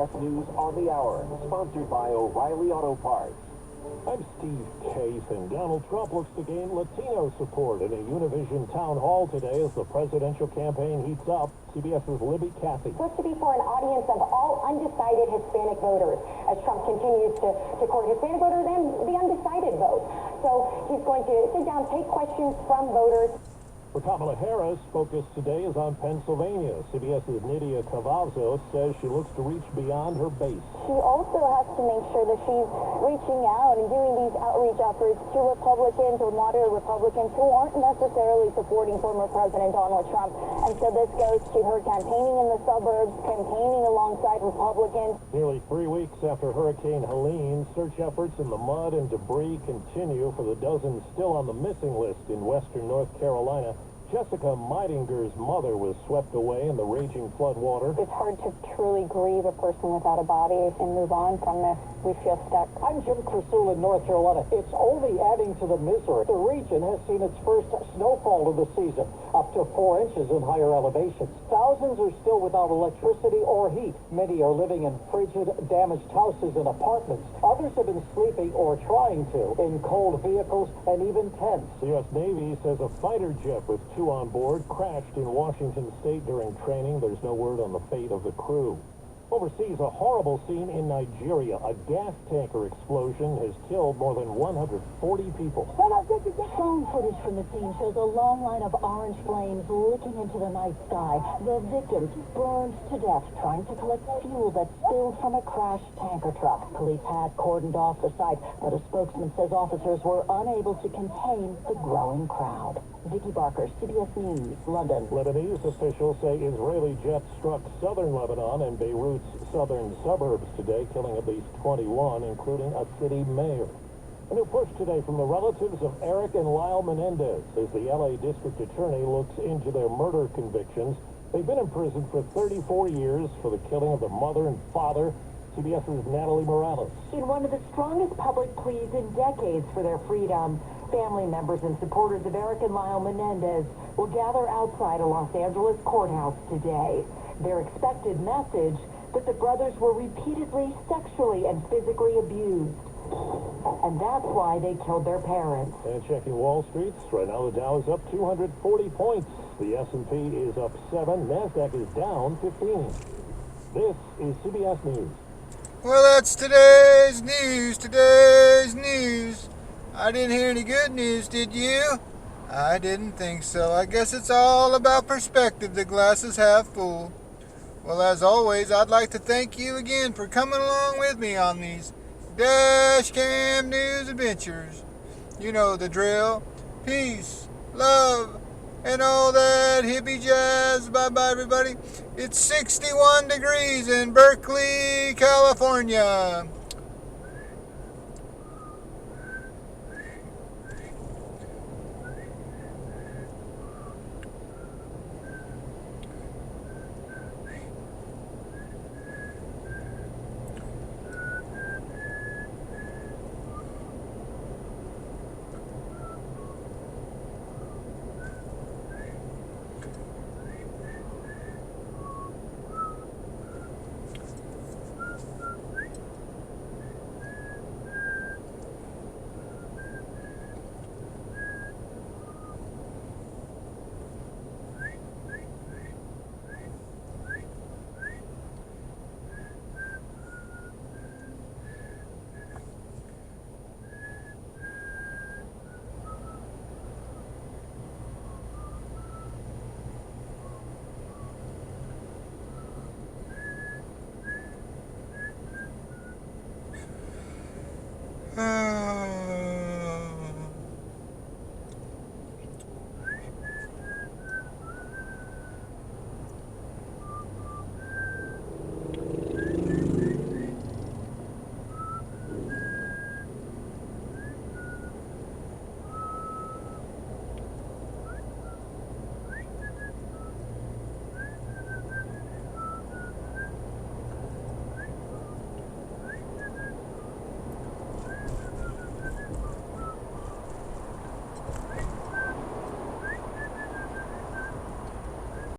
CBS News on the Hour, sponsored by O'Reilly Auto Parts. I'm Steve Case, and Donald Trump looks to gain Latino support in a Univision town hall today as the presidential campaign heats up. CBS's Libby Cathy. Supposed to be for an audience of all undecided Hispanic voters, as Trump continues to court Hispanic voters and the undecided vote. So he's going to sit down, take questions from voters. For Kamala Harris, focus today is on Pennsylvania. CBS's Nydia Cavazos says she looks to reach beyond her base. She also has to make sure that she's reaching out and doing these outreach efforts to Republicans or moderate Republicans who aren't necessarily supporting former President Donald Trump. And so this goes to her campaigning in the suburbs, campaigning alongside Republicans. Nearly 3 weeks after Hurricane Helene, search efforts in the mud and debris continue for the dozens still on the missing list in western North Carolina. Jessica Meidinger's mother was swept away in the raging flood water. It's hard to truly grieve a person without a body and move on from this. We feel stuck. I'm Jim Crusoe in North Carolina. It's only adding to the misery. The region has seen its first snowfall of the season, up to 4 inches in higher elevations. Thousands are still without electricity or heat. Many are living in frigid, damaged houses and apartments. Others have been sleeping or trying to in cold vehicles and even tents. The U.S. Navy says a fighter jet with 2 on board crashed in Washington State during training. There's no word on the fate of the crew. Overseas, a horrible scene in Nigeria. A gas tanker explosion has killed more than 140 people. Drone footage from the scene shows a long line of orange flames licking into the night sky. The victims burned to death trying to collect fuel that spilled from a crashed tanker truck. Police had cordoned off the site, but a spokesman says officers were unable to contain the growing crowd. Vicky Barker, CBS News, London. Lebanese officials say Israeli jets struck southern Lebanon and Beirut's southern suburbs today, killing at least 21, including a city mayor. A new push today from the relatives of Eric and Lyle Menendez as the L.A. District Attorney looks into their murder convictions. They've been in prison for 34 years for the killing of their mother and father. CBS's Natalie Morales. In one of the strongest public pleas in decades for their freedom, family members and supporters of Eric and Lyle Menendez will gather outside a Los Angeles courthouse today. Their expected message that the brothers were repeatedly sexually and physically abused. And that's why they killed their parents. And checking Wall Street, right now the Dow is up 240 points. The S&P is up 7. NASDAQ is down 15. This is CBS News. Well, that's today's news. I didn't hear any good news, did you? I didn't think so. I guess it's all about perspective. The glass is half full. Well, as always, I'd like to thank you again for coming along with me on these Dash Cam News adventures. You know the drill. Peace, love, and all that hippie jazz. Bye-bye, everybody. It's 61 degrees in Berkeley, California.